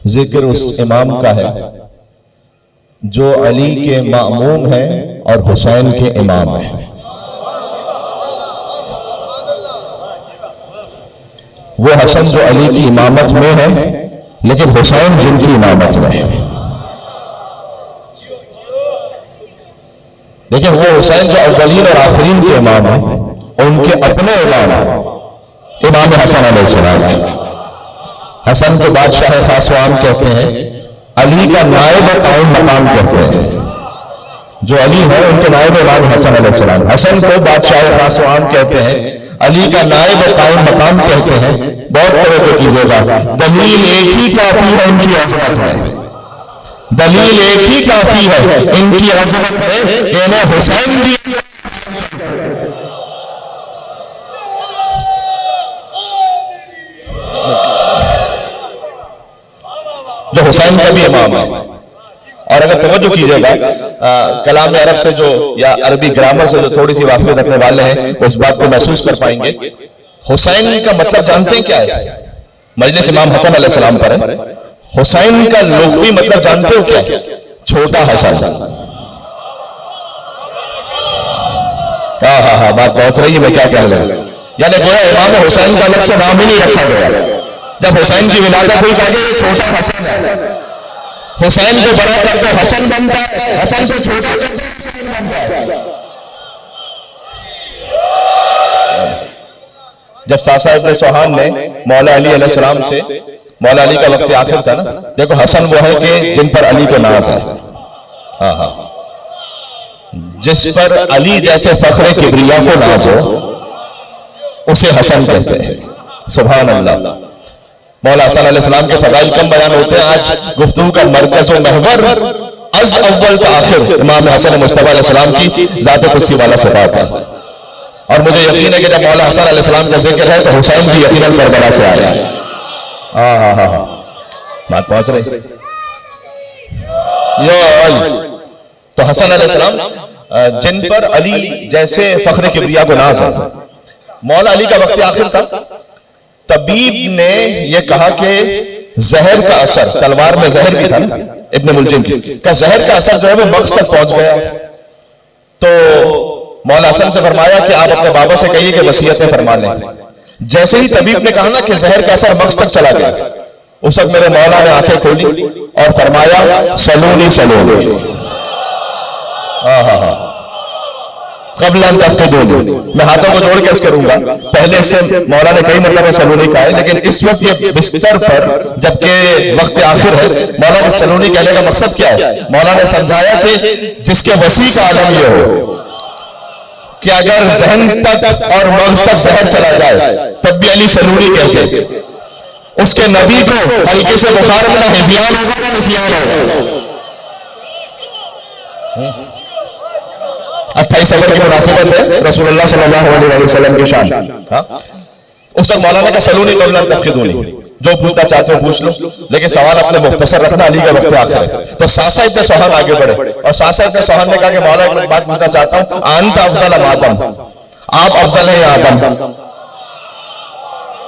ذکر اس امام کا ہے جو علی کے مأموم ہے اور حسین کے امام ہے۔ وہ حسن جو علی کی امامت میں ہے لیکن حسین جن کی امامت میں ہے، لیکن وہ حسین جو اولین اور آخرین کے امام ہیں، ان کے اپنے امام حسن علیہ السلام ہیں۔ حسن کو بادشاہ خاص و عام کہتے ہیں، علی کا نائب قائم مقام کہتے ہیں۔ جو علی ہے ان کے نائب امام حسن علیہ السلام۔ حسن کو بادشاہ خاص و عام کہتے ہیں، علی کا نائب قائم مقام کہتے ہیں۔ بہت توجہ کیجیے گا، دلیل ایک ہی کافی ہے ان کی عظمت ہے، دلیل ایک ہی کافی ہے ان کی عظمت ہے، انہیں حسین بھی جو حسین کا بھی امام ہے۔ اور اگر توجہ کیجئے گا کلام عرب سے جو یا عربی گرامر سے جو تھوڑی سی واقفیت رکھنے والے ہیں وہ اس بات کو محسوس کر پائیں گے، حسین کا مطلب جانتے ہیں کیا ہے؟ مجلس امام حسن علیہ السلام پر ہے۔ حسین کا لغوی مطلب جانتے ہو کیا ہے؟ چھوٹا حسن۔ ہاں بات پہنچ رہی ہے، میں کیا کہہ رہا ہوں، یعنی گویا امام حسین کا لفظ نام ہی نہیں رکھا گیا۔ جب حسین کی ولادت ہوئی کہا کہ یہ چھوٹا حسن ہے، حسین کو بڑا کرتے حسن بنتا ہے، حسن کو چھوٹا کرتے حسین بنتا ہے۔ جب ساسا ابن سوہان نے مولا علی علیہ السلام سے، مولا علی کا وقت آخر تھا نا، دیکھو حسن وہ ہے کہ جن پر علی کو ناز ہے، جس پر علی جیسے فخر کبریا کو ناز ہو اسے حسن کہتے ہیں۔ سبحان اللہ۔ مولا حسن علیہ السلام کے فضائل کم بیان ہوتے ہیں، آج گفتگو کا مرکز و محور از اول تا آخر امام حسن مصطفیٰ علیہ السلام کی ذات قدسی والا صفات ہے۔ اور مجھے یقین ہے کہ جب مولا حسن علیہ السلام کا ذکر ہے تو حسین بھی یقیناً کربلا سے آیا ہے۔ بات پہنچ رہی۔ تو حسن علیہ السلام جن پر علی جیسے فخر کبریا کو ناز ہے۔ مولا علی کا وقت آخر تھا، طبیب نے یہ کہا کہ زہر کا اثر، تلوار میں زہر بھی تھا نا ابن ملجم کی، کہ زہر کا اثر جو ہے وہ مغز تک پہنچ گیا۔ تو مولا حسن سے فرمایا کہ آپ اپنے بابا سے کہیے کہ وصیتیں فرما لیں۔ جیسے ہی طبیب نے کہا نا کہ زہر کا اثر مغز تک چلا گیا، اس وقت میرے مولا نے آنکھیں کھولی اور فرمایا سلونی سلونی قبل ان تفقدونی۔ میں ہاتھوں کو جوڑ کے اس کروں گا، پہلے سے مولا نے کئی مرتبہ سلونی کہا ہے، لیکن اس وقت یہ بستر پر جبکہ وقت آخر ہے، مولا نے سلونی کہنے کا مقصد کیا ہے؟ مولا نے سمجھایا کہ جس کے وسیع کا عالم یہ ہو کہ اگر ذہن تک اور مغز تک زہر چلا جائے تب بھی علی سلونی کہتے، اس کے نبی کو ہلکے سے بخار میں نہ ہزیان ہوگا نہ نسیان ہوگا۔ 28 صفر کی مناسبت ہے رسول اللہ صلی اللہ علیہ وسلم کی شان۔ اس وقت مولانا کا سلونی قبل ان تفقدونی، جو پوچھنا چاہتے ہو پوچھ لو، لیکن سوال اپنے مختصر رکھنا، علی کا وقت آخر ہے۔ تو ساسا ابن سوہان آگے بڑھے اور ساسا ابن سوہان نے کہا کہ مولا ایک بات پوچھنا چاہتا ہوں، انت افضل ام آدم، آپ افضل ہیں یا آدم؟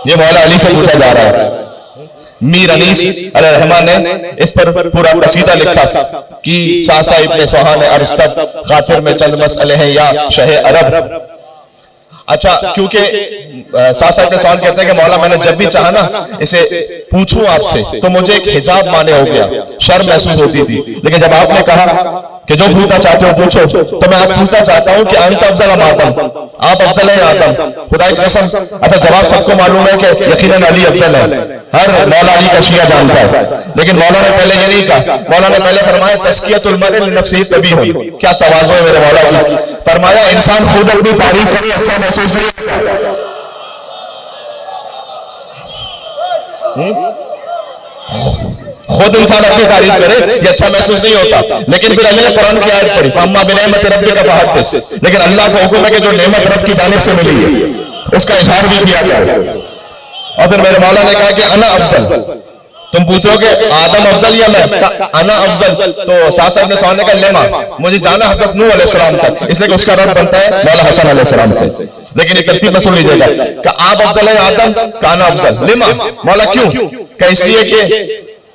یہ مولا علی سے پوچھا جا رہا ہے۔ میر انیس علیہ الرحمہ نے اس پر پورا قصیدہ لکھا کہ ساسا ابن سوہان ارستد خاطر میں چند مسئلے ہیں یا شہ عرب۔ اچھا، کیونکہ ساسا ابن سوہان کہتے ہیں کہ مولا میں نے جب بھی چاہا نا اسے پوچھوں آپ سے تو مجھے ایک حجاب مانے ہو گیا، شرم محسوس ہوتی تھی، لیکن جب آپ نے کہا کہ جو پوچھنا چاہتے ہو پوچھو تو میں آپ پوچھنا چاہتا ہوں کہ انت افضل ام آدم، آپ افضل ہیں یا آدم؟ خدا کی قسم، اچھا جواب سب کو معلوم ہے کہ یقیناً علی افضل ہے، ہر مولا علی کا شیعہ جانتا ہے، لیکن مولا نے پہلے یہ نہیں کہا۔ مولا نے پہلے فرمایا تزکیۃ المرء لنفسہ تبیہ، کیا تواضع ہے میرے مولا کی، فرمایا انسان خود اپنی تعریف کرے اچھا محسوس نہیں ہوتا۔ خود انسان اپنی تعریف کرے یہ اچھا محسوس نہیں ہوتا، لیکن پھر اللہ نے قرآن کی آیت پڑھی فَأَمَّا بِنِعْمَتِ رَبِّكَ فَحَدِّثْ، لیکن اللہ کو حکم ہے کہ جو نعمت رب کی جانب سے ملی ہے اس کا اظہار بھی کیا گیا۔ اور پھر میرے مولا نے کہا کہ انا افضل، تم پوچھو کہ آدم افضل یا میں، انا افضل۔ تو ساسا ابن سوہان نے کہا لما، مجھے جانا حضرت نوح علیہ السلام تک، اس لیے کہ اس کا رب بنتا ہے مولا حسن علیہ السلام سے۔ لیکن ایک ترتیب میں سن لیجیے گا کہ آپ افضل ہیں آدم، کہ انا افضل، لما، مولا کیوں؟ کہ اس لیے کہ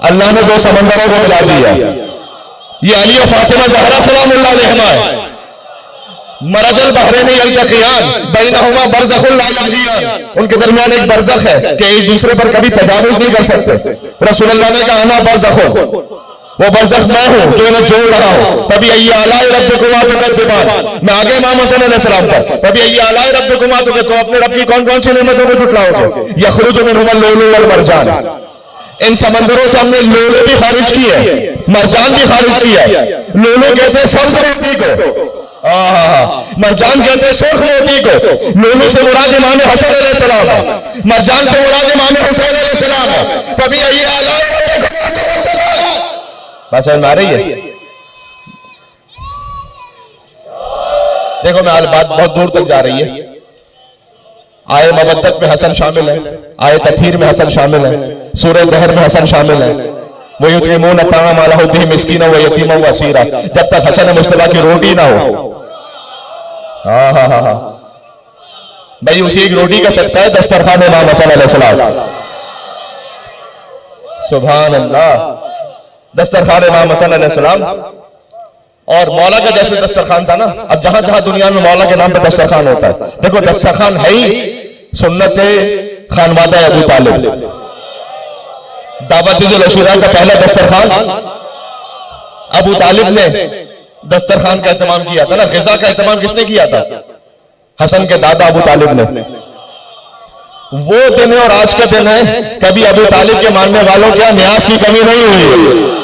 اللہ نے دو سمندروں کو ملا دیا. یہ علی و فاطمہ زہرا سلام اللہ علیہما ہے. مرج البحرین یلتقیان بینہما برزخ لا یبغیان. ان کے درمیان ایک برزخ ہے کہ ایک دوسرے پر کبھی تجاوز نہیں کر سکتے. رسول اللہ نے کہا انا برزخ، وہ برزخ میں ہوں جو انہیں جوڑ رہا ہوں. تبھی ای آلاء ربکما تکذبان. میں آگے امام حسین علیہ السلام پر تبھی ای آلاء ربکما تو اپنے رب کی کون کون سی نعمتوں کو جھٹلاؤ گے. یخرج منہما اللؤلؤ والمرجان. ان سمندروں سے ہم نے لولو بھی خارج کی ہے، مرجان بھی خارج کیا ہے. لولو کہتے ہیں سبز موتی کو، مرجان کہتے ہیں سرخ موتی کو. لولو سے مراد امام حسن علیہ السلام ہے، مرجان سے مراد امام حسین علیہ السلام ہے. تبھی ای آلاء بات سمجھ میں آ رہی ہے؟ دیکھو میں بات بہت دور تک جا رہی ہے. آئے مودت میں حسن شامل ہے، آئے تطہیر میں حسن شامل ہے، سورہ دہر میں حسن شامل ہے. وَيُطْعِمُونَ الطَّعَامَ عَلَىٰ حُبِّهِ مِسْكِينًا وَيَتِيمًا وَأَسِيرًا. جب تک حسن مصطفیٰ کی روٹی نہ ہو. بھائی اسی ایک روٹی کا سکتا ہے دسترخوان امام حسن علیہ السلام. سبحان اللہ. دسترخوان امام حسن علیہ السلام اور مولا کا جیسے دسترخوان تھا نا. اب جہاں جہاں دنیا میں مولا کے نام پہ دسترخوان ہوتا ہے، دیکھو دسترخوان ہے ہی سنت خانوادہ ابو طالب. دعوت العشورہ کا پہلا دسترخوان ابو طالب نے دسترخوان کا اہتمام کیا تھا نا. غذا کا اہتمام کس نے کیا تھا؟ حسن کے دادا ابو طالب نے. وہ دن ہے اور آج کا دن ہے، کبھی ابو طالب کے ماننے والوں کے نیاز کی کمی نہیں ہوئی.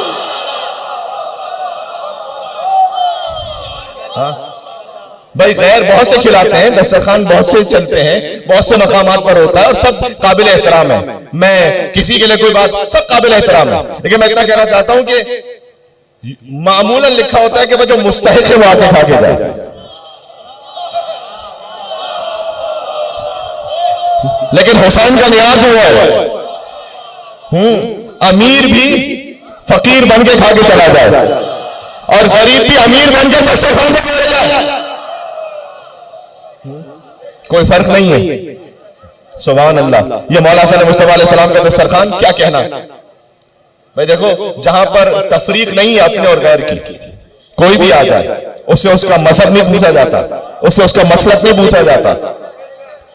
بھائی غیر بہت سے کھلاتے ہیں، دسترخوان بہت سے چلتے ہیں، بہت سے مقامات پر ہوتا ہے اور سب قابل احترام ہے. میں کسی کے لیے کوئی بات، سب قابل احترام ہے. لیکن میں اتنا کہنا چاہتا ہوں کہ معمولاً لکھا ہوتا ہے کہ وہ جو مستحق ہے وہ آ کے کھا کے جائے. لیکن حسین کا نیاز ہوا ہے امیر بھی فقیر بن کے کھا کے چلا جائے اور غریب بھی امیر بن کے دسترخوان پہ بیٹھ جائے. کوئی فرق نہیں ہے. سبحان اللہ. یہ مولا صلی اللہ علیہ وسلم کا دسترخوان کیا کہنا. بھائی دیکھو جہاں پر تفریق نہیں ہے اپنے اور غیر کی، کوئی بھی آ جائے اس سے اس کا مذہب نہیں پوچھا جاتا، اس سے اس کا مسلک نہیں پوچھا جاتا.